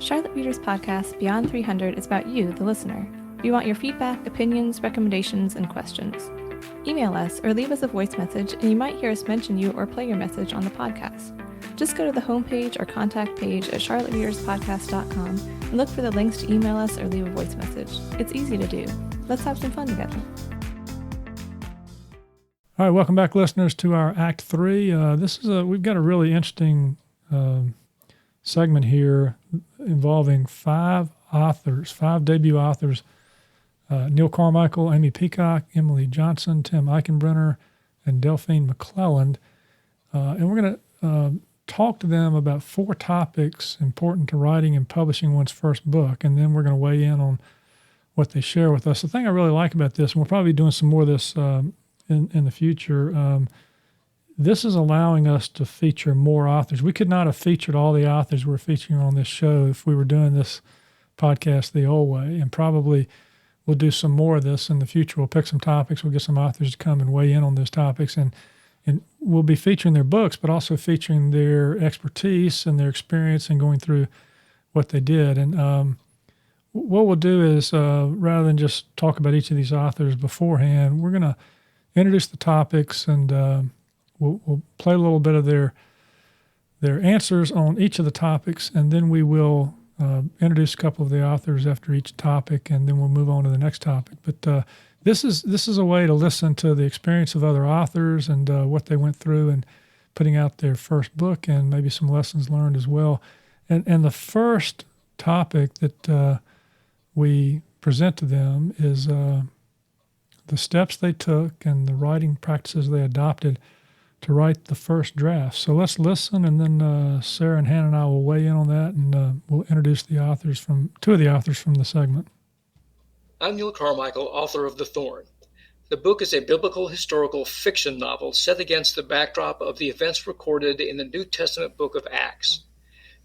Charlotte Readers Podcast Beyond 300 is about you, the listener. We want your feedback, opinions, recommendations, and questions. Email us or leave us a voice message, and you might hear us mention you or play your message on the podcast. Just go to the homepage or contact page at charlottereaderspodcast.com and look for the links to email us or leave a voice message. It's easy to do. Let's have some fun together. All right, welcome back, listeners, to our Act 3. We've got a really interesting segment here involving five debut authors, Neil Carmichael, Amy Peacock, Emily Johnson, Tim Eichenbrenner, and Delphine McClelland. And we're going to talk to them about 4 topics important to writing and publishing one's first book, and then we're going to weigh in on what they share with us. The thing I really like about this, and we'll probably be doing some more of this in the future, this is allowing us to feature more authors. We could not have featured all the authors we're featuring on this show if we were doing this podcast the old way, and probably we'll do some more of this in the future. We'll pick some topics. We'll get some authors to come and weigh in on those topics, and we'll be featuring their books, but also featuring their expertise and their experience in going through what they did. And what we'll do is, rather than just talk about each of these authors beforehand, we're going to introduce the topics, and we'll play a little bit of their answers on each of the topics, and then we will introduce a couple of the authors after each topic, and then we'll move on to the next topic. But this is a way to listen to the experience of other authors and what they went through in putting out their first book, and maybe some lessons learned as well. And the first topic that we present to them is the steps they took and the writing practices they adopted to write the first draft. So let's listen, and then Sarah and Hannah and I will weigh in on that, and we'll introduce two of the authors from the segment. I'm Neil Carmichael, author of The Thorn. The book is a biblical historical fiction novel set against the backdrop of the events recorded in the New Testament book of Acts.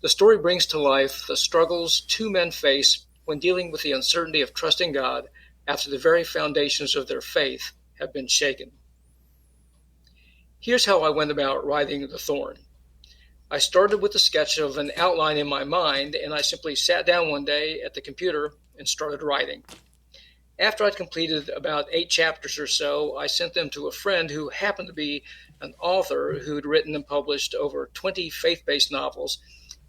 The story brings to life the struggles 2 men face when dealing with the uncertainty of trusting God after the very foundations of their faith have been shaken. Here's how I went about writing The Thorn. I started with a sketch of an outline in my mind, and I simply sat down one day at the computer and started writing. After I'd completed about 8 chapters or so, I sent them to a friend who happened to be an author who'd written and published over 20 faith-based novels,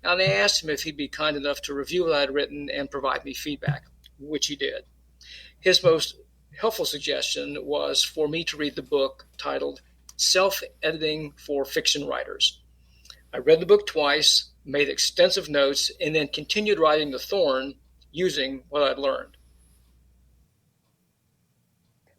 and I asked him if he'd be kind enough to review what I'd written and provide me feedback, which he did. His most helpful suggestion was for me to read the book titled Self-Editing for Fiction Writers. I read the book twice, made extensive notes, and then continued writing The Thorn using what I'd learned.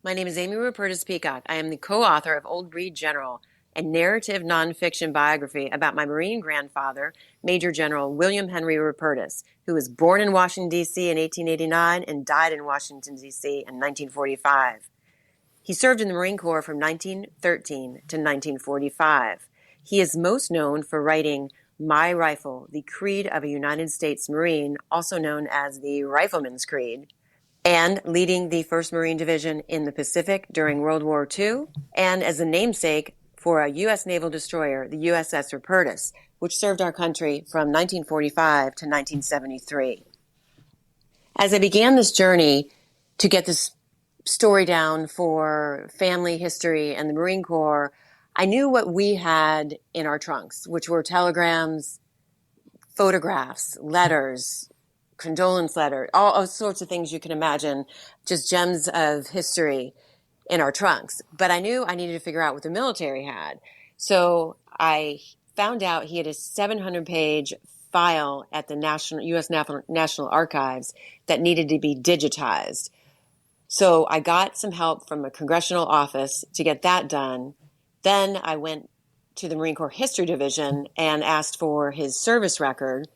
My name is Amy Rupertus Peacock. I am the co-author of Old Breed General, a narrative nonfiction biography about my Marine grandfather, Major General William Henry Rupertus, who was born in Washington, D.C. in 1889 and died in Washington, D.C. in 1945. He served in the Marine Corps from 1913 to 1945. He is most known for writing My Rifle, the Creed of a United States Marine, also known as the Rifleman's Creed, and leading the 1st Marine Division in the Pacific during World War II, and as a namesake for a U.S. naval destroyer, the USS Rupertus, which served our country from 1945 to 1973. As I began this journey to get this story down for family history and the Marine Corps, I knew what we had in our trunks, which were telegrams, photographs, letters, condolence letters, all sorts of things you can imagine, just gems of history in our trunks. But I knew I needed to figure out what the military had. So I found out he had a 700-page file at the U.S. National Archives that needed to be digitized. So I got some help from a congressional office to get that done. Then I went to the Marine Corps History Division and asked for his service record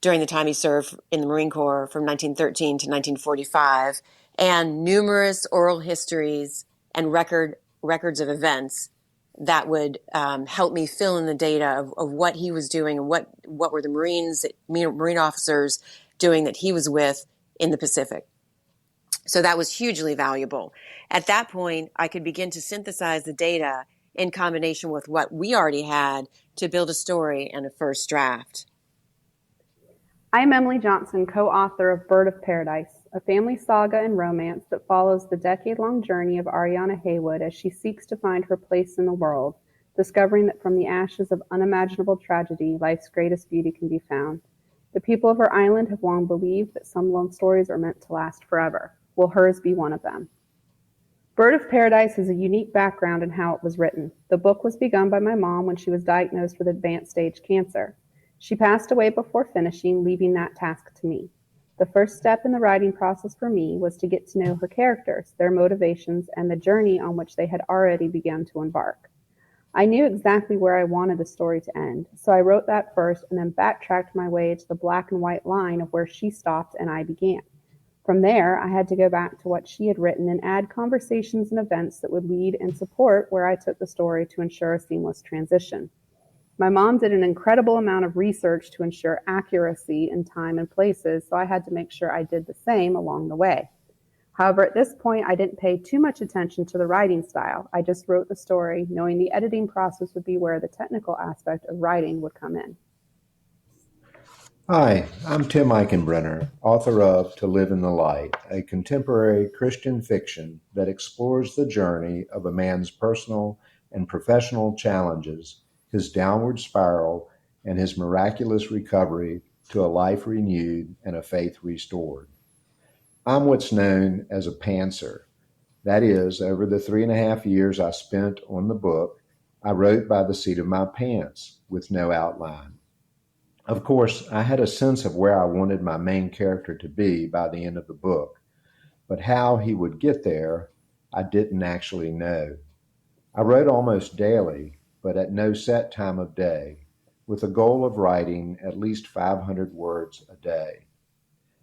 during the time he served in the Marine Corps from 1913 to 1945, and numerous oral histories and records of events that would help me fill in the data of what he was doing and what were the Marine officers doing that he was with in the Pacific. So that was hugely valuable. At that point, I could begin to synthesize the data in combination with what we already had to build a story and a first draft. I'm Emily Johnson, co-author of Bird of Paradise, a family saga and romance that follows the decade-long journey of Ariana Haywood as she seeks to find her place in the world, discovering that from the ashes of unimaginable tragedy, life's greatest beauty can be found. The people of her island have long believed that some love stories are meant to last forever. Will hers be one of them? Bird of Paradise has a unique background in how it was written. The book was begun by my mom when she was diagnosed with advanced stage cancer. She passed away before finishing, leaving that task to me. The first step in the writing process for me was to get to know her characters, their motivations, and the journey on which they had already begun to embark. I knew exactly where I wanted the story to end, so I wrote that first and then backtracked my way to the black and white line of where she stopped and I began. From there, I had to go back to what she had written and add conversations and events that would lead and support where I took the story to ensure a seamless transition. My mom did an incredible amount of research to ensure accuracy in time and places, so I had to make sure I did the same along the way. However, at this point, I didn't pay too much attention to the writing style. I just wrote the story, knowing the editing process would be where the technical aspect of writing would come in. Hi, I'm Tim Eichenbrenner, author of To Live in the Light, a contemporary Christian fiction that explores the journey of a man's personal and professional challenges, his downward spiral, and his miraculous recovery to a life renewed and a faith restored. I'm what's known as a pantser. That is, over the 3.5 years I spent on the book, I wrote by the seat of my pants with no outline. Of course, I had a sense of where I wanted my main character to be by the end of the book, but how he would get there, I didn't actually know. I wrote almost daily, but at no set time of day, with a goal of writing at least 500 words a day.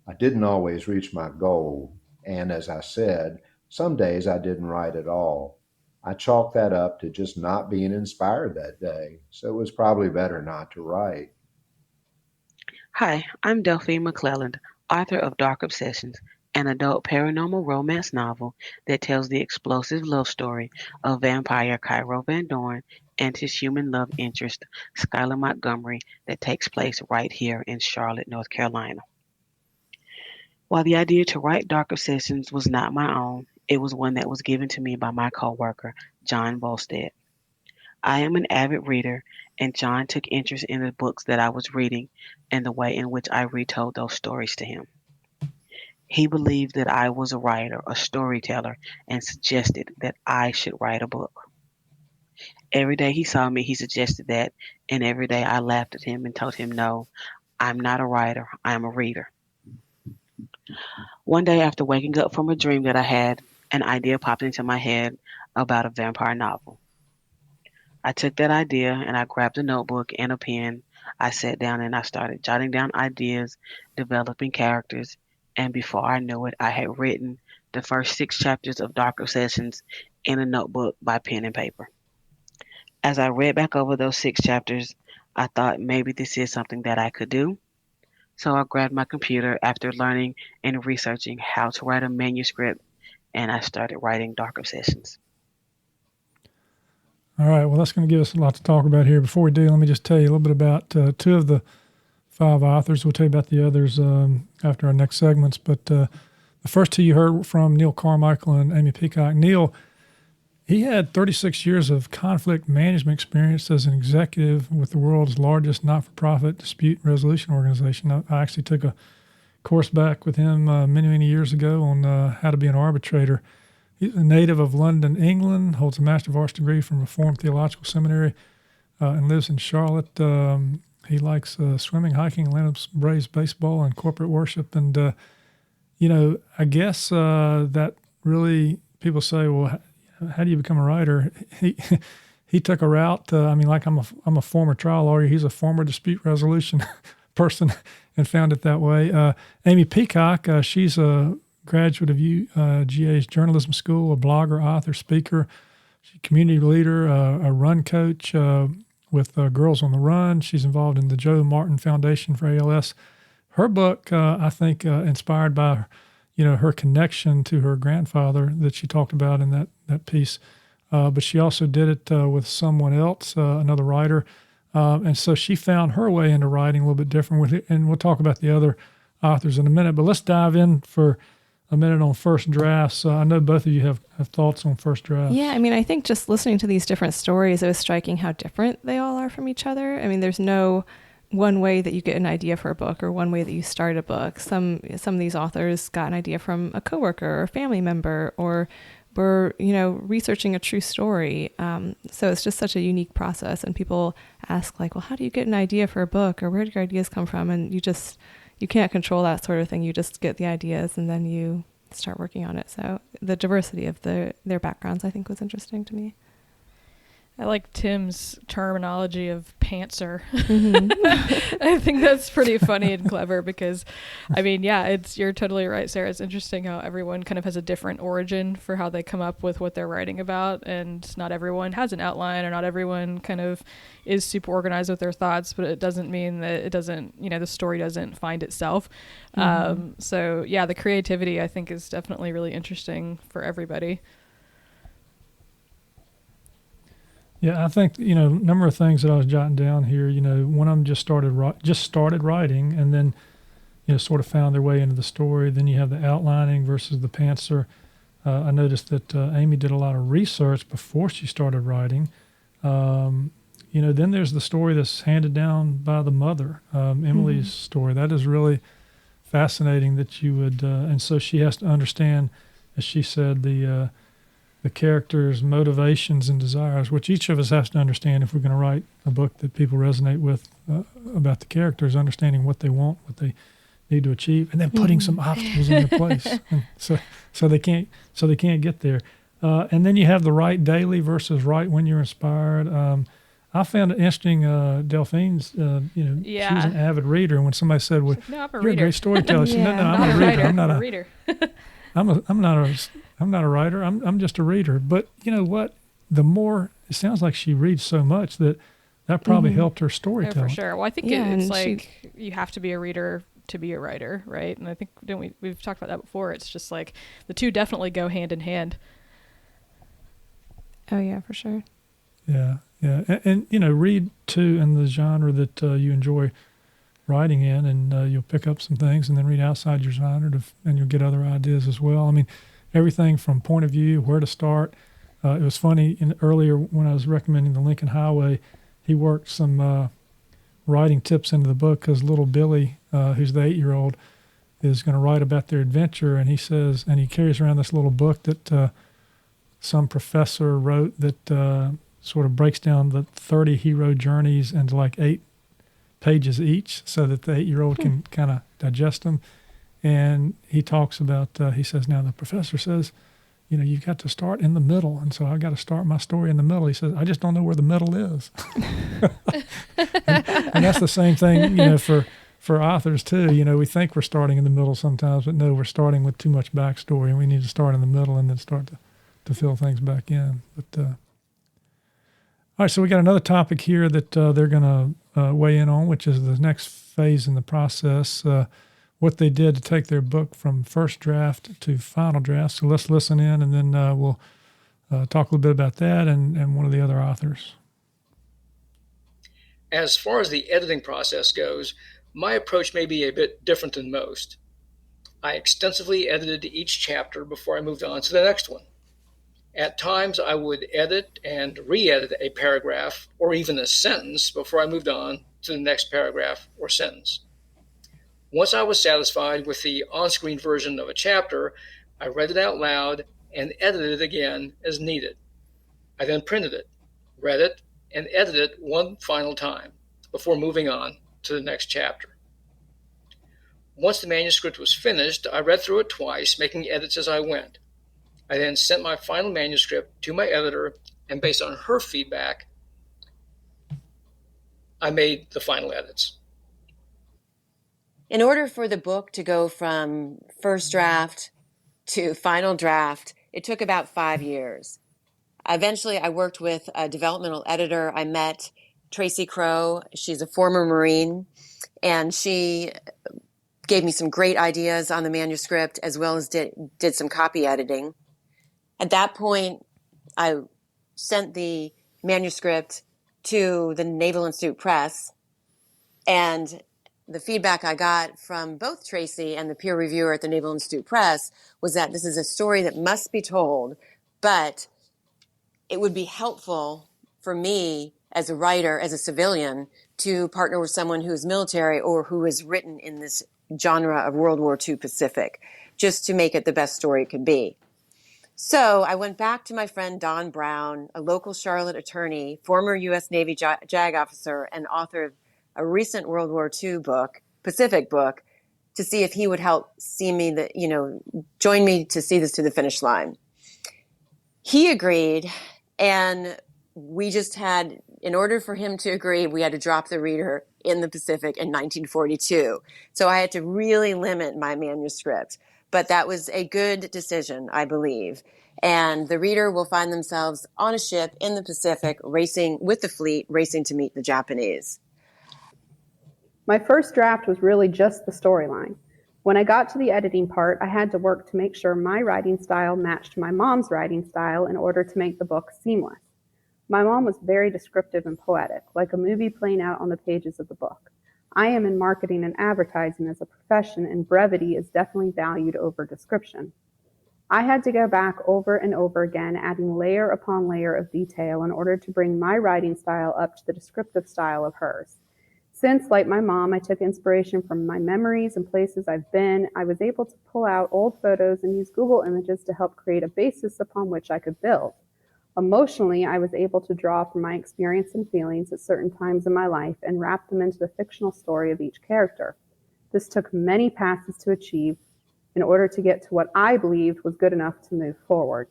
I didn't always reach my goal, and as I said, some days I didn't write at all. I chalked that up to just not being inspired that day, so it was probably better not to write. Hi, I'm Delphine McClelland, author of Dark Obsessions, an adult paranormal romance novel that tells the explosive love story of vampire Cairo Van Dorn and his human love interest, Skylar Montgomery, that takes place right here in Charlotte, North Carolina. While the idea to write Dark Obsessions was not my own, it was one that was given to me by my coworker, John Volstead. I am an avid reader, and John took interest in the books that I was reading and the way in which I retold those stories to him. He believed that I was a writer, a storyteller, and suggested that I should write a book. Every day he saw me, he suggested that, and every day I laughed at him and told him, no, I'm not a writer, I'm a reader. One day after waking up from a dream that I had, an idea popped into my head about a vampire novel. I took that idea and I grabbed a notebook and a pen. I sat down and I started jotting down ideas, developing characters, and before I knew it, I had written the first 6 chapters of Dark Obsessions in a notebook by pen and paper. As I read back over those 6 chapters, I thought maybe this is something that I could do. So I grabbed my computer after learning and researching how to write a manuscript, and I started writing Dark Obsessions. All right, well, that's going to give us a lot to talk about here. Before we do, let me just tell you a little bit about 2 of the 5 authors. We'll tell you about the others after our next segments. But the first 2 you heard from Neil Carmichael and Amy Peacock. Neil, he had 36 years of conflict management experience as an executive with the world's largest not-for-profit dispute resolution organization. I actually took a course back with him many, many years ago on how to be an arbitrator. He's a native of London, England, holds a Master of Arts degree from Reformed Theological Seminary, and lives in Charlotte. He likes swimming, hiking, Landis Wade baseball, and corporate worship. And, I guess that really people say, well, how do you become a writer? He took a route. I'm a former trial lawyer. He's a former dispute resolution person and found it that way. Amy Peacock, she's a graduate of UGA's journalism school, a blogger, author, speaker, she's a community leader, a run coach with Girls on the Run. She's involved in the Joe Martin Foundation for ALS. Her book, I think, inspired by her connection to her grandfather that she talked about in that piece. But she also did it with someone else, another writer. And so she found her way into writing a little bit different with it. And we'll talk about the other authors in a minute. But let's dive in for a minute on first drafts. I know both of you have thoughts on first drafts. Yeah, I mean, I think just listening to these different stories, it was striking how different they all are from each other. I mean, there's no one way that you get an idea for a book or one way that you start a book. Some of these authors got an idea from a coworker or a family member, or were, researching a true story. So it's just such a unique process. And people ask like, well, how do you get an idea for a book, or where do your ideas come from? And you can't control that sort of thing. You just get the ideas and then you start working on it. So the diversity of their backgrounds, I think, was interesting to me. I like Tim's terminology of pantser. Mm-hmm. I think that's pretty funny and clever because, I mean, yeah, you're totally right, Sarah. It's interesting how everyone kind of has a different origin for how they come up with what they're writing about, and not everyone has an outline, or not everyone kind of is super organized with their thoughts, but it doesn't mean that it doesn't, the story doesn't find itself. Mm-hmm. So yeah, the creativity, I think, is definitely really interesting for everybody. Yeah, I think, a number of things that I was jotting down here, one of them just started writing, and then, sort of found their way into the story. Then you have the outlining versus the pantser. I noticed that Amy did a lot of research before she started writing. Then there's the story that's handed down by the mother, Emily's story. That is really fascinating that you would, and so she has to understand, as she said, the characters' motivations and desires, which each of us has to understand if we're going to write a book that people resonate with about the characters, understanding what they want, what they need to achieve, and then putting some obstacles in their place, and so they can't get there. And then you have the write daily versus write when you're inspired. I found it interesting. Delphine's, she was an avid reader, and when somebody said, "Well, no, you're a great storyteller," she said, "No, I'm a reader. I'm not a reader. I'm not a writer. I'm just a reader." But you know what? The more it sounds like she reads so much that probably helped her storytelling. Oh, for sure. Well, I think it's like you have to be a reader to be a writer, right? And I think we've talked about that before. It's just like the two definitely go hand in hand. Oh yeah, for sure. Yeah. And read too in the genre that you enjoy writing in, and you'll pick up some things, and then read outside your genre, and you'll get other ideas as well. I mean, everything from point of view, where to start. It was funny, earlier when I was recommending the Lincoln Highway, he worked some writing tips into the book, because little Billy, who's the 8-year-old, is going to write about their adventure, and he says, and he carries around this little book that some professor wrote that sort of breaks down the 30 hero journeys into like 8 pages each, so that the 8-year-old can kind of digest them. And he talks about, he says, now the professor says, you've got to start in the middle. And so I've got to start my story in the middle. He says, I just don't know where the middle is. and that's the same thing, for authors too. We think we're starting in the middle sometimes, but no, we're starting with too much backstory, and we need to start in the middle and then start to fill things back in. But all right, so we got another topic here that they're going to weigh in on, which is the next phase in the process, what they did to take their book from first draft to final draft. So let's listen in, and then we'll talk a little bit about that and one of the other authors. As far as the editing process goes, my approach may be a bit different than most. I extensively edited each chapter before I moved on to the next one. At times, I would edit and re-edit a paragraph or even a sentence before I moved on to the next paragraph or sentence. Once I was satisfied with the on-screen version of a chapter, I read it out loud and edited it again as needed. I then printed it, read it, and edited it one final time before moving on to the next chapter. Once the manuscript was finished, I read through it twice, making edits as I went. I then sent my final manuscript to my editor, and based on her feedback, I made the final edits. In order for the book to go from first draft to final draft, it took about 5 years. Eventually, I worked with a developmental editor. I met Tracy Crow. She's a former Marine, and she gave me some great ideas on the manuscript, as well as did some copy editing. At that point, I sent the manuscript to the Naval Institute Press. And the feedback I got from both Tracy and the peer reviewer at the Naval Institute Press was that this is a story that must be told, but it would be helpful for me as a writer, as a civilian, to partner with someone who is military or who has written in this genre of World War II Pacific, just to make it the best story it could be. So I went back to my friend Don Brown, a local Charlotte attorney, former U.S. Navy JAG officer, and author of a recent World War II book, Pacific book, to see if he would help join me to see this to the finish line. He agreed, and we just had, in order for him to agree, we had to drop the reader in the Pacific in 1942. So I had to really limit my manuscript. But that was a good decision, I believe. And the reader will find themselves on a ship in the Pacific, racing with the fleet, racing to meet the Japanese. My first draft was really just the storyline. When I got to the editing part, I had to work to make sure my writing style matched my mom's writing style in order to make the book seamless. My mom was very descriptive and poetic, like a movie playing out on the pages of the book. I am in marketing and advertising as a profession, and brevity is definitely valued over description. I had to go back over and over again, adding layer upon layer of detail in order to bring my writing style up to the descriptive style of hers. Since, like my mom, I took inspiration from my memories and places I've been, I was able to pull out old photos and use Google Images to help create a basis upon which I could build. Emotionally, I was able to draw from my experience and feelings at certain times in my life and wrap them into the fictional story of each character. This took many passes to achieve in order to get to what I believed was good enough to move forward.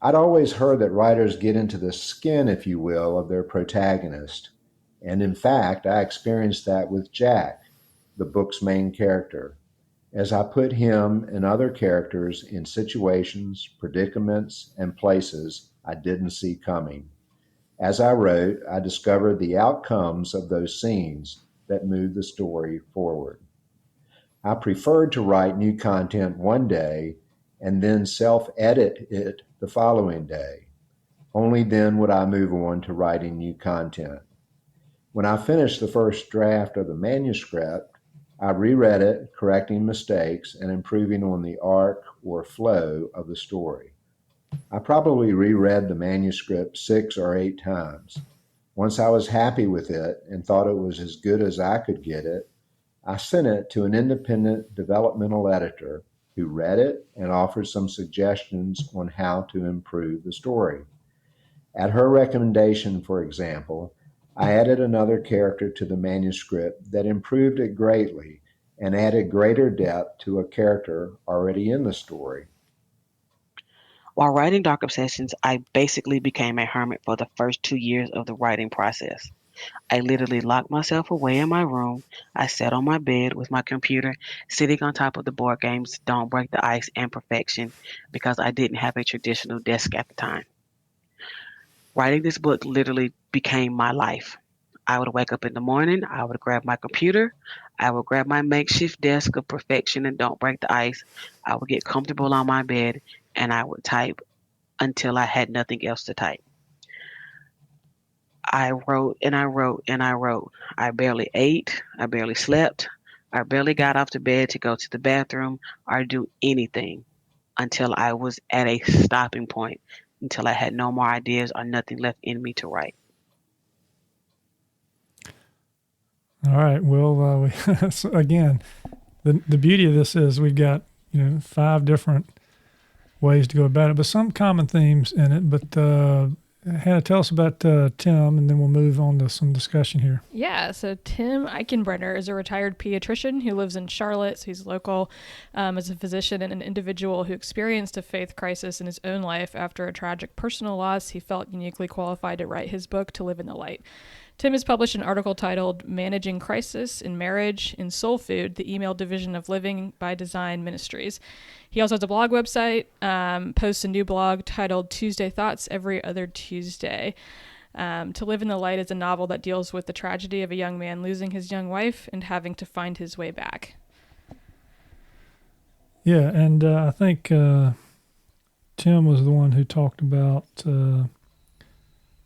I'd always heard that writers get into the skin, if you will, of their protagonist. And in fact, I experienced that with Jack, the book's main character, as I put him and other characters in situations, predicaments, and places I didn't see coming. As I wrote, I discovered the outcomes of those scenes that moved the story forward. I preferred to write new content one day and then self-edit it the following day. Only then would I move on to writing new content. When I finished the first draft of the manuscript, I reread it, correcting mistakes and improving on the arc or flow of the story. I probably reread the manuscript 6 or 8 times. Once I was happy with it and thought it was as good as I could get it, I sent it to an independent developmental editor who read it and offered some suggestions on how to improve the story. At her recommendation, for example, I added another character to the manuscript that improved it greatly and added greater depth to a character already in the story. While writing Dark Obsessions, I basically became a hermit for the first 2 years of the writing process. I literally locked myself away in my room. I sat on my bed with my computer, sitting on top of the board games Don't Break the Ice and Perfection, because I didn't have a traditional desk at the time. Writing this book literally became my life. I would wake up in the morning, I would grab my computer, I would grab my makeshift desk of Perfection and Don't Break the Ice, I would get comfortable on my bed, and I would type until I had nothing else to type. I wrote and I wrote and I wrote. I barely ate, I barely slept, I barely got off the bed to go to the bathroom or do anything until I was at a stopping point, until I had no more ideas or nothing left in me to write. All right. Well, so again, the beauty of this is we've got 5 different ways to go about it, but some common themes in it. But Hannah, tell us about Tim, and then we'll move on to some discussion here. Yeah, so Tim Eichenbrenner is a retired pediatrician who lives in Charlotte, so he's local, as a physician and an individual who experienced a faith crisis in his own life after a tragic personal loss. He felt uniquely qualified to write his book, To Live in the Light. Tim has published an article titled Managing Crisis in Marriage in Soul Food, the Email Division of Living by Design Ministries. He also has a blog website, posts a new blog titled Tuesday Thoughts every other Tuesday. To Live in the Light is a novel that deals with the tragedy of a young man losing his young wife and having to find his way back. Yeah, and I think Tim was the one who talked about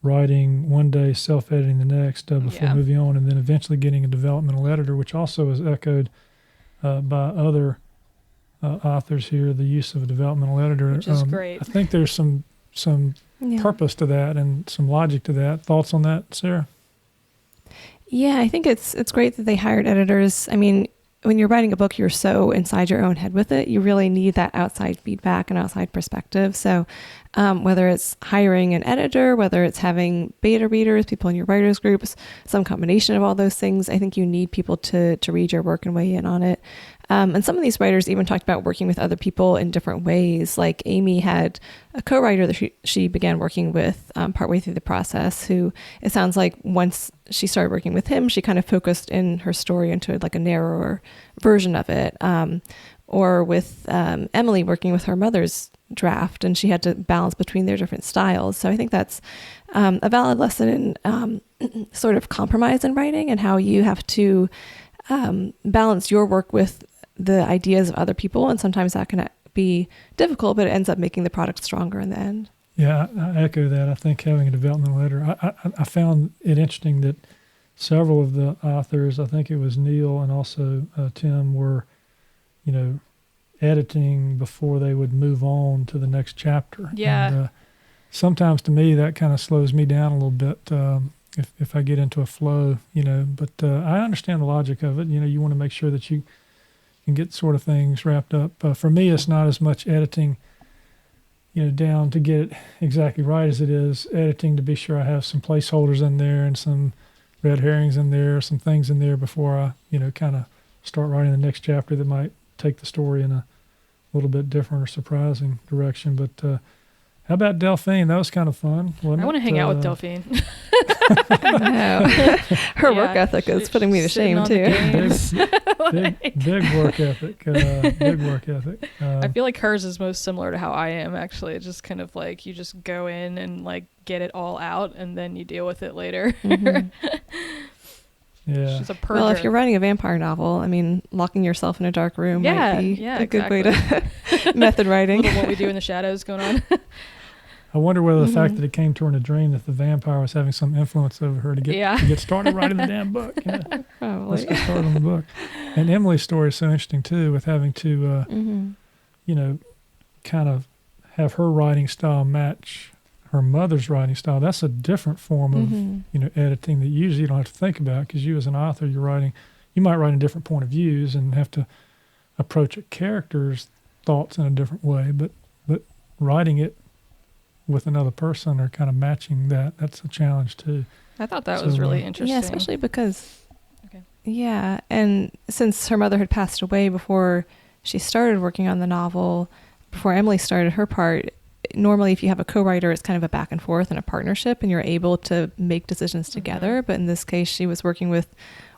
writing one day, self-editing the next before moving on, and then eventually getting a developmental editor, which also is echoed by other authors here, the use of a developmental editor. Which is great. I think there's some purpose to that and some logic to that. Thoughts on that, Sarah? Yeah, I think it's great that they hired editors. I mean, when you're writing a book, you're so inside your own head with it. You really need that outside feedback and outside perspective. So whether it's hiring an editor, whether it's having beta readers, people in your writers groups, some combination of all those things, I think you need people to read your work and weigh in on it. And some of these writers even talked about working with other people in different ways. Like Amy had a co-writer that she began working with partway through the process, who it sounds like once she started working with him, she kind of focused in her story into like a narrower version of it. Or with Emily working with her mother's draft, and she had to balance between their different styles. So I think that's a valid lesson in sort of compromise in writing and how you have to balance your work with the ideas of other people, and sometimes that can be difficult, but it ends up making the product stronger in the end. Yeah, I echo that. I think having a developmental editor, I found it interesting that several of the authors, I think it was Neil and also Tim, were, editing before they would move on to the next chapter. Yeah. And, sometimes to me that kind of slows me down a little bit if I get into a flow, but I understand the logic of it. You want to make sure that you can get sort of things wrapped up. For me, it's not as much editing, down to get it exactly right as it is editing to be sure I have some placeholders in there and some red herrings in there, some things in there before I, kind of start writing the next chapter that might take the story in a little bit different or surprising direction. But how about Delphine? That was kind of fun, wasn't it? I want to hang out with Delphine. Her work ethic is putting me to shame, too. Big work ethic. Big work ethic. I feel like hers is most similar to how I am, actually. It's just kind of like you just go in and like get it all out, and then you deal with it later. Mm-hmm. Yeah. She's a purger. Well, if you're writing a vampire novel, I mean, locking yourself in a dark room might be a good way to method writing. A little what we do in the shadows going on. I wonder whether the fact that it came to her in a dream that the vampire was having some influence over her to get started writing the damn book. Probably. Let's get started on the book. And Emily's story is so interesting too, with having to, kind of have her writing style match her mother's writing style. That's a different form of, editing that usually you don't have to think about, because you as an author, you might write in different point of views and have to approach a character's thoughts in a different way, but writing it with another person or kind of matching that's a challenge too. I thought that was really interesting. Yeah, especially because, and since her mother had passed away before she started working on the novel, before Emily started her part, normally if you have a co-writer, it's kind of a back and forth and a partnership, and you're able to make decisions together. But in this case, she was working with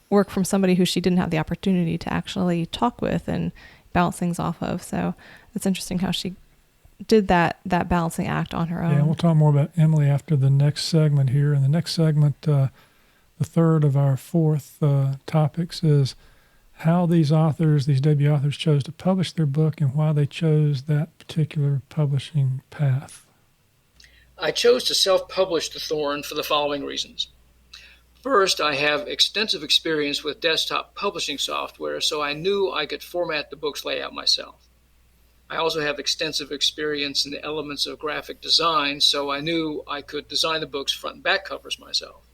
work from somebody who she didn't have the opportunity to actually talk with and bounce things off of. So it's interesting how she did that balancing act on her own. Yeah, we'll talk more about Emily after the next segment here. In the next segment, the third of our fourth topics is how these debut authors chose to publish their book and why they chose that particular publishing path. I chose to self-publish The Thorn for the following reasons. First, I have extensive experience with desktop publishing software, so I knew I could format the book's layout myself. I also have extensive experience in the elements of graphic design, so I knew I could design the book's front and back covers myself.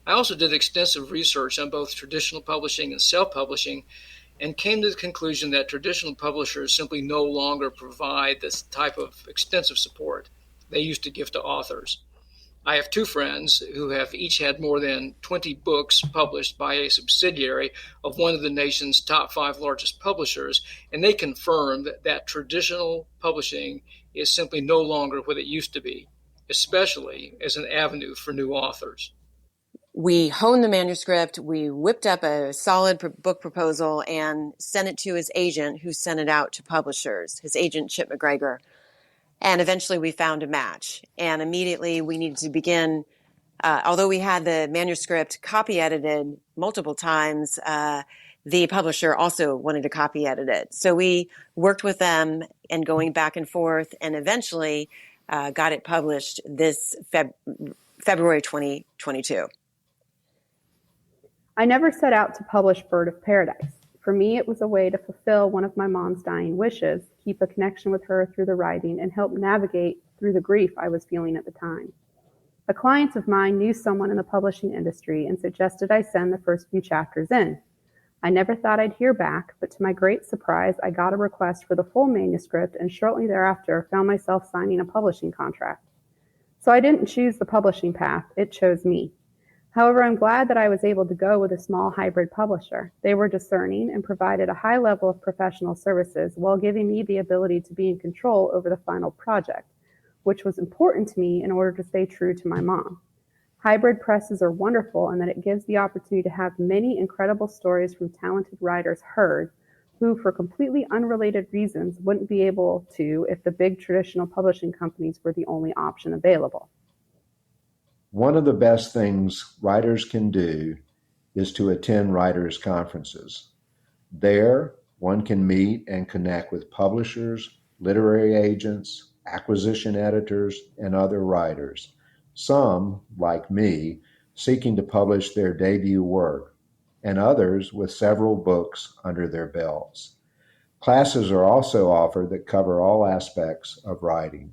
I also did extensive research on both traditional publishing and self-publishing, and came to the conclusion that traditional publishers simply no longer provide this type of extensive support they used to give to authors. I have two friends who have each had more than 20 books published by a subsidiary of one of the nation's top 5 largest publishers, and they confirmed that traditional publishing is simply no longer what it used to be, especially as an avenue for new authors. We honed the manuscript, we whipped up a solid book proposal and sent it to his agent, who sent it out to publishers, his agent, Chip McGregor. And eventually we found a match. And immediately we needed to begin, although we had the manuscript copy edited multiple times, the publisher also wanted to copy edit it. So we worked with them and going back and forth. And eventually got it published this February 2022? I never set out to publish Bird of Paradise. For me, it was a way to fulfill one of my mom's dying wishes, keep a connection with her through the writing, and help navigate through the grief I was feeling at the time. A client of mine knew someone in the publishing industry and suggested I send the first few chapters in. I never thought I'd hear back, but to my great surprise, I got a request for the full manuscript and shortly thereafter found myself signing a publishing contract. So I didn't choose the publishing path, it chose me. However, I'm glad that I was able to go with a small hybrid publisher. They were discerning and provided a high level of professional services while giving me the ability to be in control over the final project, which was important to me in order to stay true to my mom. Hybrid presses are wonderful in that it gives the opportunity to have many incredible stories from talented writers heard who, for completely unrelated reasons, wouldn't be able to if the big traditional publishing companies were the only option available. One of the best things writers can do is to attend writers' conferences. There, one can meet and connect with publishers, literary agents, acquisition editors, and other writers. Some, like me, seeking to publish their debut work, and others with several books under their belts. Classes are also offered that cover all aspects of writing.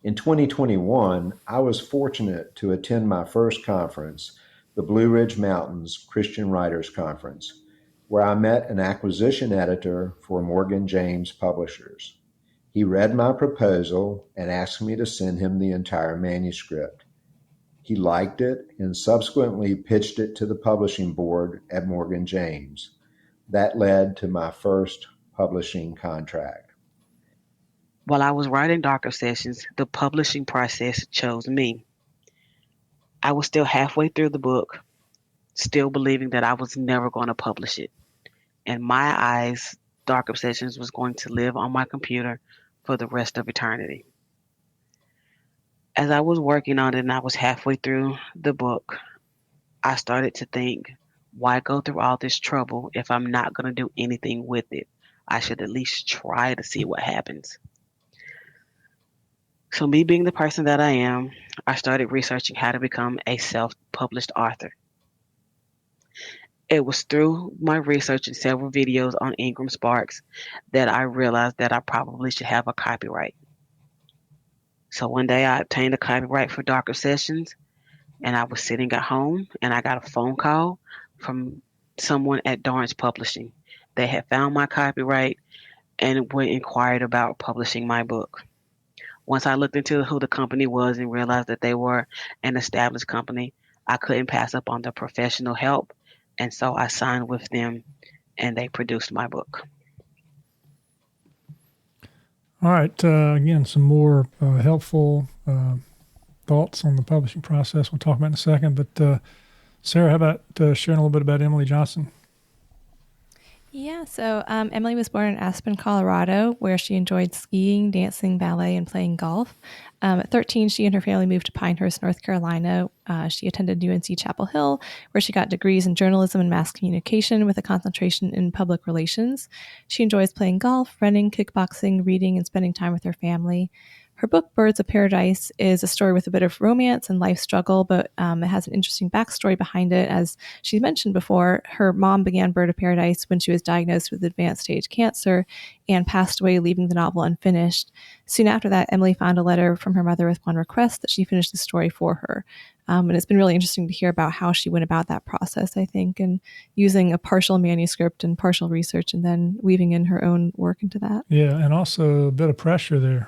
In 2021, I was fortunate to attend my first conference, the Blue Ridge Mountains Christian Writers Conference, where I met an acquisition editor for Morgan James Publishers. He read my proposal and asked me to send him the entire manuscript. He liked it and subsequently pitched it to the publishing board at Morgan James. That led to my first publishing contract. While I was writing Dark Obsessions, the publishing process chose me. I was still halfway through the book, still believing that I was never going to publish it. In my eyes, Dark Obsessions was going to live on my computer for the rest of eternity. As I was working on it and I was halfway through the book, I started to think, why go through all this trouble if I'm not going to do anything with it? I should at least try to see what happens. So me being the person that I am, I started researching how to become a self-published author. It was through my research and several videos on Ingram Sparks that I realized that I probably should have a copyright. So one day I obtained a copyright for Dark Obsessions, and I was sitting at home and I got a phone call from someone at Dorrance Publishing. They had found my copyright and inquired about publishing my book. Once I looked into who the company was and realized that they were an established company, I couldn't pass up on the professional help, and so I signed with them, and they produced my book. All right. Again, some more helpful thoughts on the publishing process we'll talk about in a second. But Sarah, how about sharing a little bit about Emily Johnson? Yeah, so Emily was born in Aspen, Colorado, where she enjoyed skiing, dancing, ballet, and playing golf. At 13, she and her family moved to Pinehurst, North Carolina. She attended UNC Chapel Hill, where she got degrees in journalism and mass communication with a concentration in public relations. She enjoys playing golf, running, kickboxing, reading, and spending time with her family. Her book, Birds of Paradise, is a story with a bit of romance and life struggle, but it has an interesting backstory behind it. As she mentioned before, her mom began Bird of Paradise when she was diagnosed with advanced stage cancer and passed away, leaving the novel unfinished. Soon after that, Emily found a letter from her mother with one request that she finish the story for her. And it's been really interesting to hear about how she went about that process, I think, and using a partial manuscript and partial research and then weaving in her own work into that. Yeah, and also a bit of pressure there.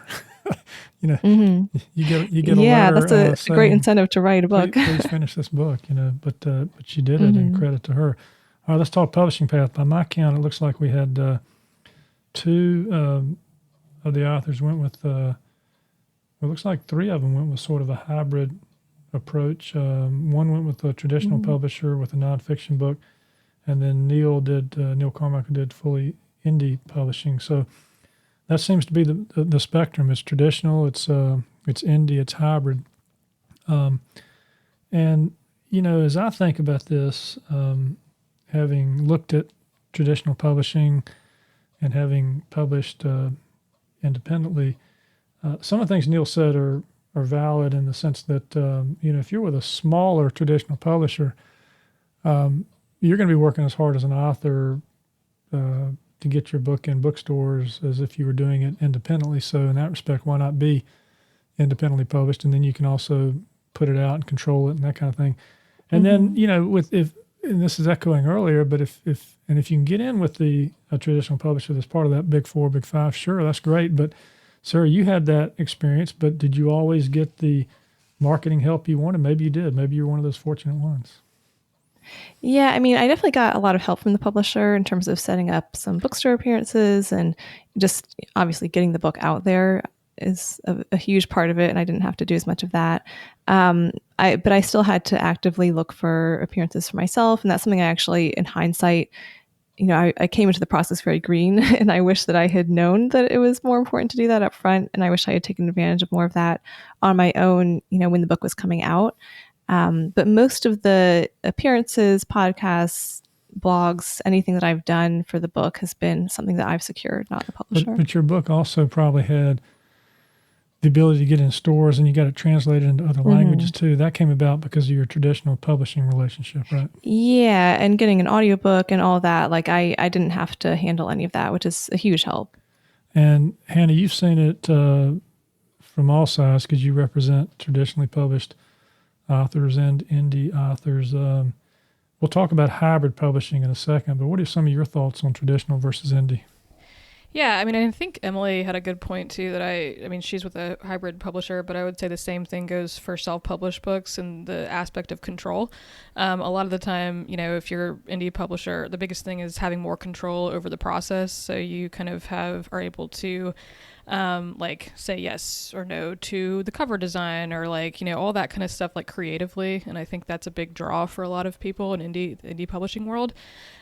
You get a yeah, letter, that's a great incentive to write a book. Please finish this book, but she did it, and credit to her. All right, let's talk publishing path. By my count, it looks like we had two of the authors went with. It looks like three of them went with sort of a hybrid approach. One went with a traditional publisher with a nonfiction book, and then Neil Carmichael did fully indie publishing. So that seems to be the spectrum. It's traditional, it's indie, it's hybrid. And, as I think about this, having looked at traditional publishing and having published independently, some of the things Neil said are valid in the sense that, if you're with a smaller traditional publisher, you're going to be working as hard as an author to get your book in bookstores as if you were doing it independently. So in that respect, why not be independently published? And then you can also put it out and control it and that kind of thing. And then, and this is echoing earlier, but if you can get in with a traditional publisher that's part of that big four, big five, sure, that's great. But Sarah, you had that experience, but did you always get the marketing help you wanted? Maybe you did. Maybe you're one of those fortunate ones. Yeah, I mean, I definitely got a lot of help from the publisher in terms of setting up some bookstore appearances and just obviously getting the book out there is a huge part of it, and I didn't have to do as much of that. But I still had to actively look for appearances for myself, and that's something I actually, in hindsight, I came into the process very green, and I wish that I had known that it was more important to do that up front, and I wish I had taken advantage of more of that on my own, when the book was coming out. But most of the appearances, podcasts, blogs, anything that I've done for the book has been something that I've secured, not the publisher. But your book also probably had the ability to get in stores, and you got it translated into other languages too. That came about because of your traditional publishing relationship, right? Yeah, and getting an audiobook and all that. Like I didn't have to handle any of that, which is a huge help. And Hannah, you've seen it from all sides because you represent traditionally published authors and indie authors. We'll talk about hybrid publishing in a second, but what are some of your thoughts on traditional versus indie? Yeah, I mean, I think Emily had a good point too, that I mean, she's with a hybrid publisher, but I would say the same thing goes for self-published books and the aspect of control. A lot of the time, if you're indie publisher, the biggest thing is having more control over the process. So you kind of are able to say yes or no to the cover design or all that kind of stuff, creatively. And I think that's a big draw for a lot of people in the indie publishing world.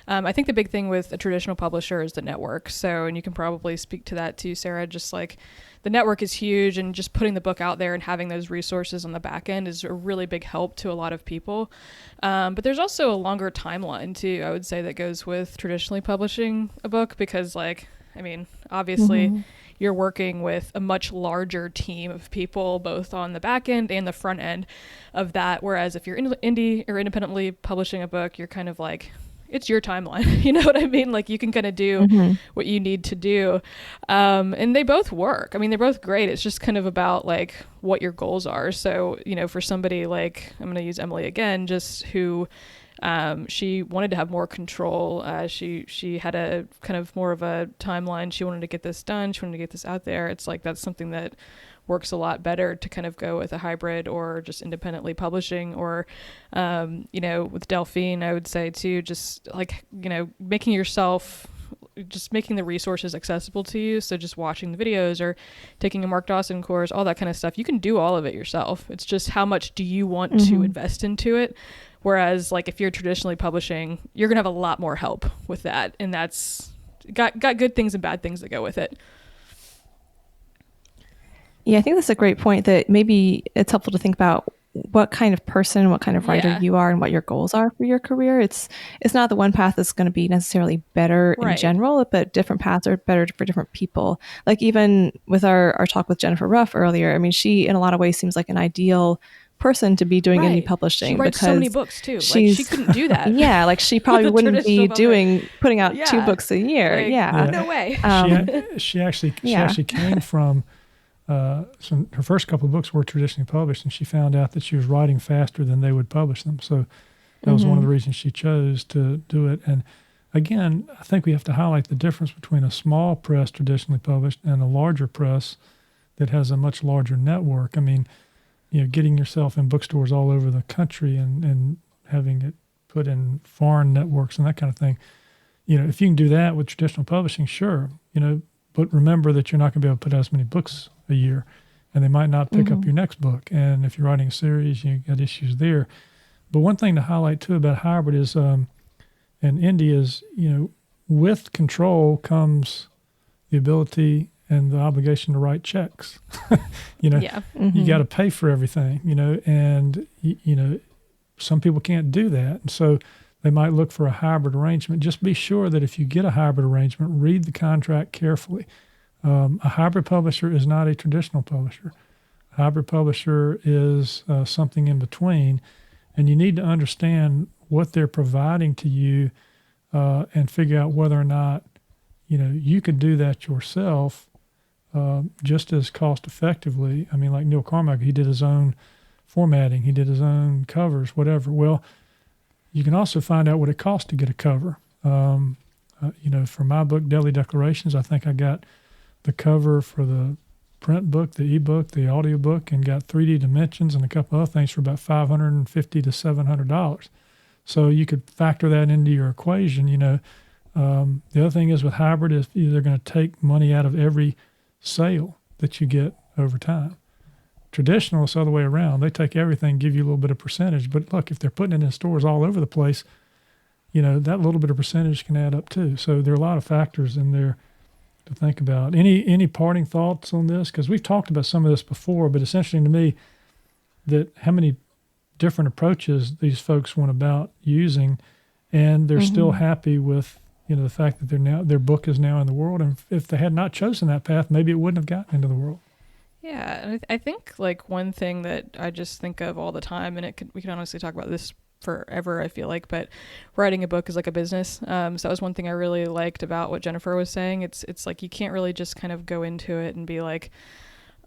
I think the big thing with a traditional publisher is the network. So, and you can probably speak to that too, Sarah, just the network is huge, and just putting the book out there and having those resources on the back end is a really big help to a lot of people. But there's also a longer timeline too, I would say, that goes with traditionally publishing a book because obviously you're working with a much larger team of people, both on the back end and the front end of that. Whereas if you're indie or independently publishing a book, you're kind of it's your timeline. You know what I mean? You can kind of do what you need to do. And they both work. I mean, they're both great. It's just kind of about what your goals are. So, for somebody I'm going to use Emily again, just who, she wanted to have more control. She had a kind of more of a timeline. She wanted to get this done. She wanted to get this out there. It's that's something that works a lot better to kind of go with a hybrid or just independently publishing or, with Delphine, I would say too, just making the resources accessible to you. So just watching the videos or taking a Mark Dawson course, all that kind of stuff. You can do all of it yourself. It's just how much do you want to invest into it? Whereas if you're traditionally publishing, you're going to have a lot more help with that. And that's got good things and bad things that go with it. Yeah, I think that's a great point, that maybe it's helpful to think about what kind of person, what kind of writer you are, and what your goals are for your career. It's not the one path that's going to be necessarily better in general, but different paths are better for different people. Even with our talk with Jennifer Ruff earlier, I mean, she in a lot of ways seems like an ideal person to be doing indie publishing. She writes so many books too. She couldn't do that. Yeah, she probably wouldn't be putting out 2 books a year. No way. She actually came from her first couple of books were traditionally published, and she found out that she was writing faster than they would publish them. So that was one of the reasons she chose to do it. And again, I think we have to highlight the difference between a small press traditionally published and a larger press that has a much larger network. I mean, getting yourself in bookstores all over the country and having it put in foreign networks and that kind of thing. If you can do that with traditional publishing, sure, but remember that you're not going to be able to put out as many books a year, and they might not pick up your next book. And if you're writing a series, you got issues there. But one thing to highlight too about hybrid is, and indie is, with control comes the ability and the obligation to write checks. You got to pay for everything, and some people can't do that. And so they might look for a hybrid arrangement. Just be sure that if you get a hybrid arrangement, read the contract carefully. A hybrid publisher is not a traditional publisher. A hybrid publisher is something in between, and you need to understand what they're providing to you and figure out whether or not you could do that yourself just as cost effectively. I mean, like Neil Carmichael, he did his own formatting, he did his own covers, whatever. Well, you can also find out what it costs to get a cover. For my book, Daily Declarations, I think I got the cover for the print book, the ebook, the audio book, and got 3D dimensions and a couple other things for about $550 to $700. So you could factor that into your equation. The other thing is with hybrid is they're going to take money out of every sale that you get over time. Traditional is the other way around. They take everything, give you a little bit of percentage. But look, if they're putting it in stores all over the place, that little bit of percentage can add up too. So there are a lot of factors in there to think about. Any parting thoughts on this? Because we've talked about some of this before, but it's interesting to me that how many different approaches these folks went about using, and they're still happy with the fact that their book is now in the world. And if they had not chosen that path, maybe it wouldn't have gotten into the world. Yeah, and I think like one thing that I just think of all the time, and we can honestly talk about this forever, I feel like, but writing a book is like a business. So that was one thing I really liked about what Jennifer was saying. It's like you can't really just kind of go into it and be like,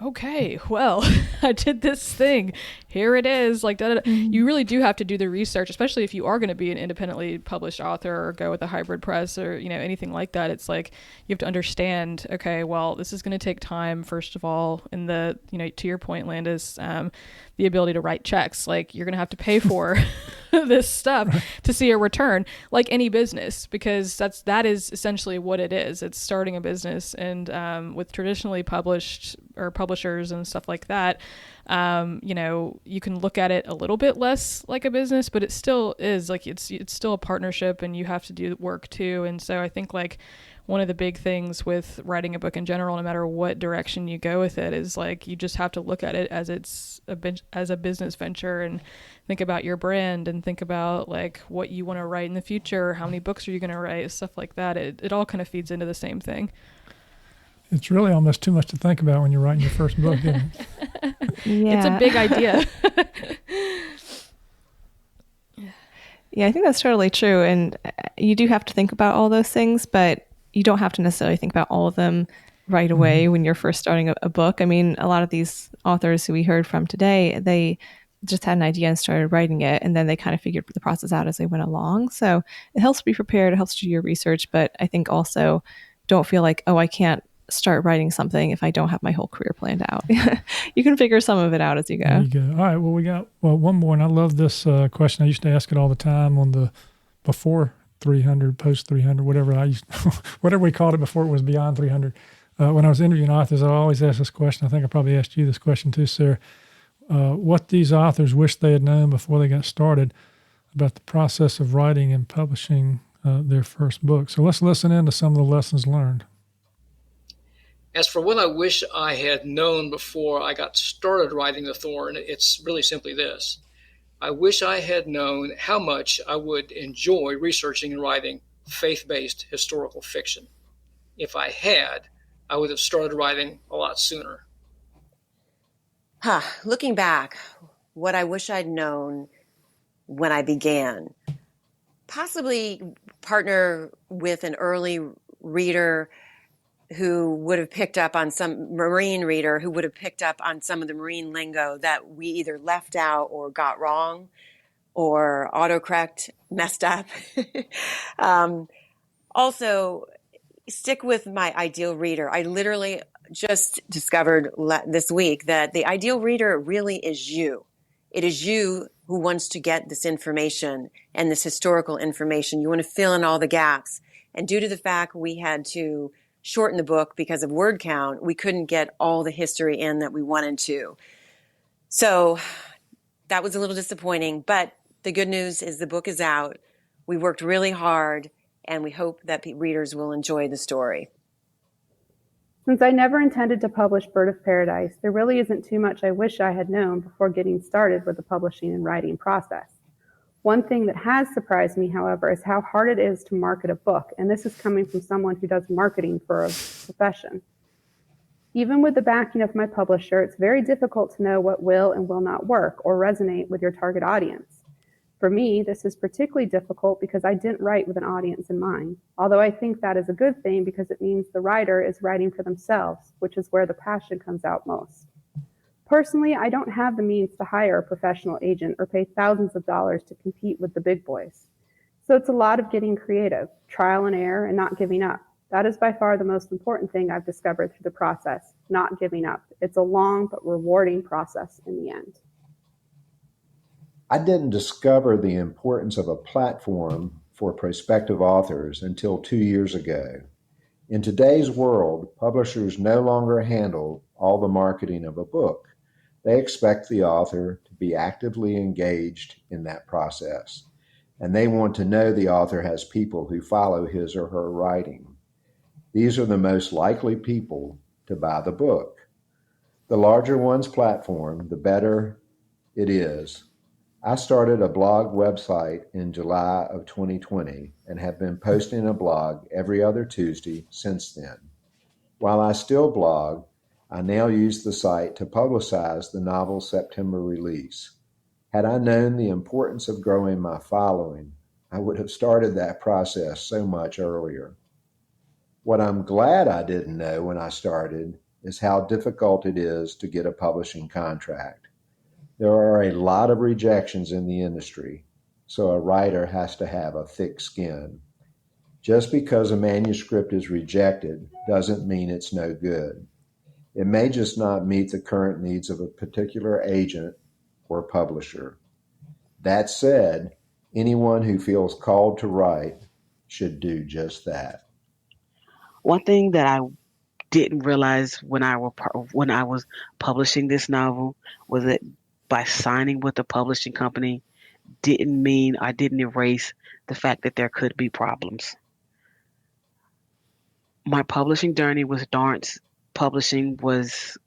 okay, well, I did this thing. Here it is. Like, you really do have to do the research, especially if you are going to be an independently published author or go with a hybrid press or, anything like that. It's like you have to understand, okay, well, this is going to take time, first of all, in the, to your point, Landis, the ability to write checks. Like, you're going to have to pay for this stuff to see a return, like any business, because that is essentially what it is. It's starting a business. And with traditionally published or publishers and stuff like that, you can look at it a little bit less like a business, but it still is like it's still a partnership, and you have to do work too. And so I think like one of the big things with writing a book in general, no matter what direction you go with it, is like you just have to look at it as as a business venture, and think about your brand, and think about like what you want to write in the future, how many books are you going to write, stuff like that. It all kind of feeds into the same thing. It's really almost too much to think about when you're writing your first book, isn't it? Yeah. It's a big idea. Yeah, I think that's totally true. And you do have to think about all those things, but you don't have to necessarily think about all of them right away when you're first starting a book. I mean, a lot of these authors who we heard from today, they just had an idea and started writing it, and then they kind of figured the process out as they went along. So it helps to be prepared, it helps to do your research, but I think also don't feel like, oh, I can't start writing something if I don't have my whole career planned out. You can figure some of it out as you go. There you go. All right, well, we got one more, and I love this question. I used to ask it all the time on the before 300, post 300, whatever we called it before it was beyond 300. When I was interviewing authors, I always ask this question. I think I probably asked you this question too, Sarah. What these authors wish they had known before they got started about the process of writing and publishing their first book. So let's listen in to some of the lessons learned. As for what I wish I had known before I got started writing The Thorn, it's really simply this. I wish I had known how much I would enjoy researching and writing faith-based historical fiction. If I had, I would have started writing a lot sooner. Looking back, what I wish I'd known when I began, possibly partner with an early reader who would have picked up on some marine reader who would have picked up on some of the marine lingo that we either left out or got wrong or autocorrect messed up. Also, stick with my ideal reader. I literally just discovered this week that the ideal reader really is you. It is you who wants to get this information and this historical information. You want to fill in all the gaps. And due to the fact we had to shorten the book because of word count, we couldn't get all the history in that we wanted to. So that was a little disappointing, but the good news is the book is out. We worked really hard, and we hope that readers will enjoy the story. Since I never intended to publish Bird of Paradise, there really isn't too much I wish I had known before getting started with the publishing and writing process. One thing that has surprised me, however, is how hard it is to market a book, and this is coming from someone who does marketing for a profession. Even with the backing of my publisher, it's very difficult to know what will and will not work or resonate with your target audience. For me, this is particularly difficult because I didn't write with an audience in mind, although I think that is a good thing because it means the writer is writing for themselves, which is where the passion comes out most. Personally, I don't have the means to hire a professional agent or pay thousands of dollars to compete with the big boys. So it's a lot of getting creative, trial and error, and not giving up. That is by far the most important thing I've discovered through the process, not giving up. It's a long but rewarding process in the end. I didn't discover the importance of a platform for prospective authors until 2 years ago. In today's world, publishers no longer handle all the marketing of a book. They expect the author to be actively engaged in that process, and they want to know the author has people who follow his or her writing. These are the most likely people to buy the book. The larger one's platform, the better it is. I started a blog website in July of 2020 and have been posting a blog every other Tuesday since then. While I still blog, I now use the site to publicize the novel's September release. Had I known the importance of growing my following, I would have started that process so much earlier. What I'm glad I didn't know when I started is how difficult it is to get a publishing contract. There are a lot of rejections in the industry, so a writer has to have a thick skin. Just because a manuscript is rejected doesn't mean it's no good. It may just not meet the current needs of a particular agent or publisher. That said, anyone who feels called to write should do just that. One thing that I didn't realize when I was publishing this novel was that by signing with a publishing company didn't mean I didn't erase the fact that there could be problems. My publishing journey with Darnt's Publishing was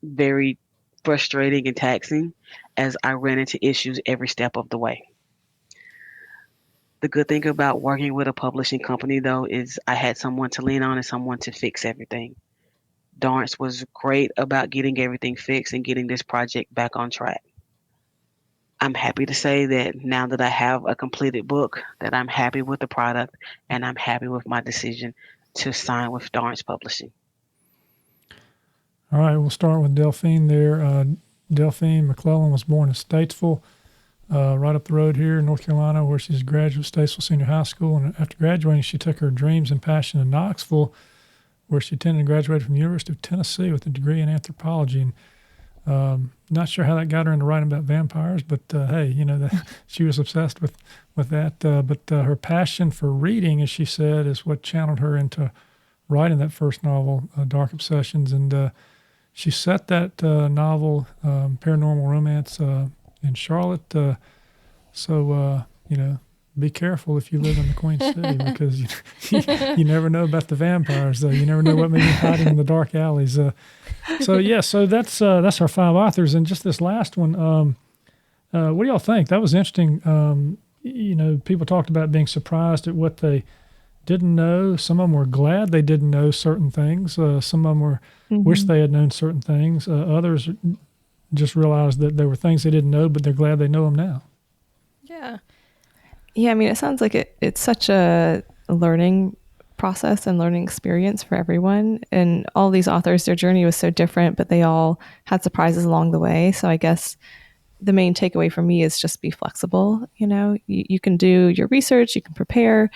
very frustrating and taxing as I ran into issues every step of the way. The good thing about working with a publishing company, though, is I had someone to lean on and someone to fix everything. Darnt's was great about getting everything fixed and getting this project back on track. I'm happy to say that now that I have a completed book, that I'm happy with the product and I'm happy with my decision to sign with Darnt's Publishing. All right, we'll start with Delphine there. Delphine McClellan was born in Statesville, right up the road here in North Carolina, where she's a graduate of Statesville Senior High School. And after graduating, she took her dreams and passion to Knoxville, where she attended and graduated from the University of Tennessee with a degree in anthropology. And not sure how that got her into writing about vampires, but hey, she was obsessed with that. But her passion for reading, as she said, is what channeled her into writing that first novel, Dark Obsessions. And she set that novel, paranormal romance, in Charlotte. So be careful if you live in the Queen City because you never know about the vampires. You never know what may be hiding in the dark alleys. So that's our 5 authors, and just this last one. What do y'all think? That was interesting. People talked about being surprised at what they didn't know. Some of them were glad they didn't know certain things. Some of them were wish they had known certain things. Others just realized that there were things they didn't know, but they're glad they know them now. Yeah. Yeah, I mean, it sounds like it's such a learning process and learning experience for everyone. And all these authors, their journey was so different, but they all had surprises along the way. So I guess the main takeaway for me is just be flexible. You can do your research, you can prepare,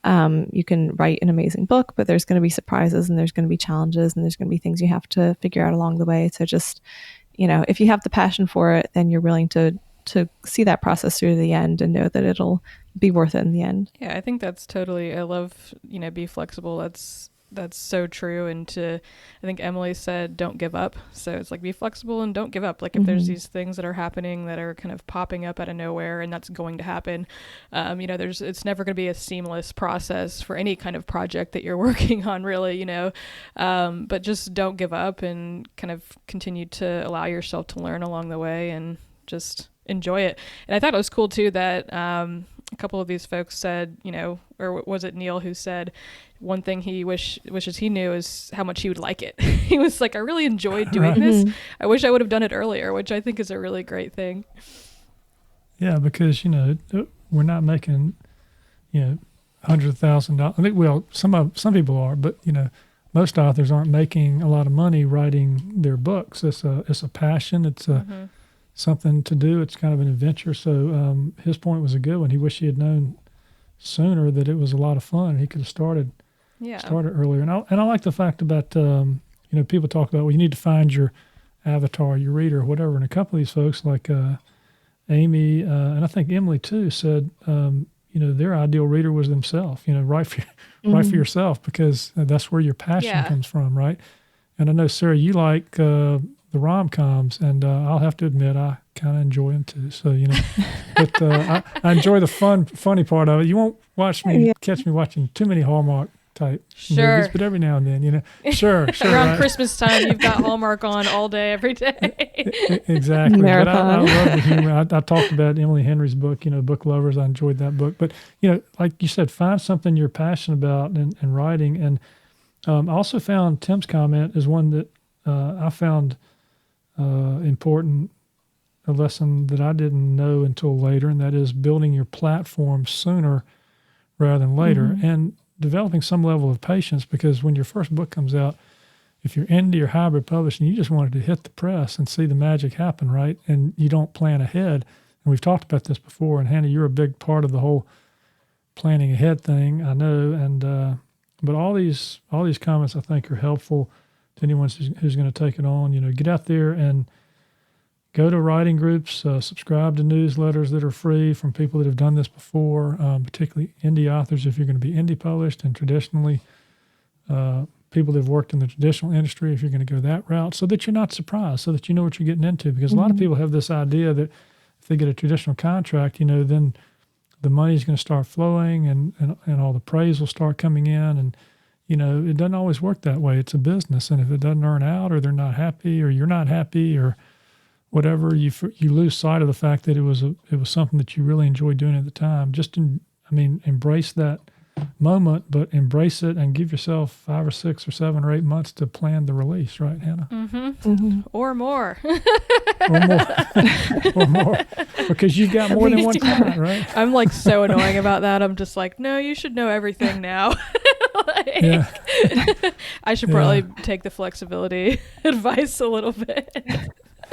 you can write an amazing book, but there's going to be surprises and there's going to be challenges and there's going to be things you have to figure out along the way. So just, if you have the passion for it, then you're willing to see that process through to the end and know that it'll be worth it in the end. Yeah, I think that's totally, I love, be flexible. That's so true. And I think Emily said, don't give up. So it's like, be flexible and don't give up. Like if there's these things that are happening that are kind of popping up out of nowhere, and that's going to happen, it's never going to be a seamless process for any kind of project that you're working on really, but just don't give up and kind of continue to allow yourself to learn along the way and just enjoy it. And I thought it was cool too that a couple of these folks said, or was it Neil who said one thing he wishes he knew is how much he would like it. He was like, I really enjoyed doing this. I wish I would have done it earlier, which I think is a really great thing. Yeah, because, we're not making, $100,000. I think, well, some people are, but, most authors aren't making a lot of money writing their books. It's a passion. It's something to do. It's kind of an adventure. So his point was a good one. He wished he had known sooner that it was a lot of fun. He could have started earlier. And I like the fact about, people talk about, well, you need to find your avatar, your reader, whatever. And a couple of these folks like Amy, and I think Emily too, said, their ideal reader was themselves. Write for yourself, because that's where your passion comes from, right? And I know, Sarah, you like the rom-coms, and I'll have to admit I kind of enjoy them too. So but I enjoy the funny part of it. You won't catch me watching too many Hallmark type movies, but every now and then, sure. Around right? Christmas time, you've got Hallmark on all day, every day. Exactly. Marathon. But I love the humor. I talked about Emily Henry's book, Book Lovers. I enjoyed that book. But, like you said, find something you're passionate about in writing. And I also found Tim's comment is one that I found important, a lesson that I didn't know until later, and that is building your platform sooner rather than later. And developing some level of patience, because when your first book comes out, if you're indie or hybrid publishing, you just wanted to hit the press and see the magic happen, right? And you don't plan ahead. And we've talked about this before. And Hannah, you're a big part of the whole planning ahead thing, I know. And but all these comments I think are helpful to anyone who's going to take it on. Get out there and go to writing groups, subscribe to newsletters that are free from people that have done this before, particularly indie authors if you're going to be indie published, and traditionally people that have worked in the traditional industry if you're going to go that route, so that you're not surprised, so that you know what you're getting into. Because a lot of people have this idea that if they get a traditional contract, then the money's going to start flowing and all the praise will start coming in. And, it doesn't always work that way. It's a business. And if it doesn't earn out, or they're not happy, or you're not happy, or whatever, you lose sight of the fact that it was something that you really enjoyed doing at the time. Embrace that moment, but embrace it and give yourself 5 or 6 or 7 or 8 months to plan the release, right, Hannah? Or more. or more, because you've got more than one client, right? I'm like so annoying about that. I'm just like, no, you should know everything now. Yeah. I should probably take the flexibility advice a little bit.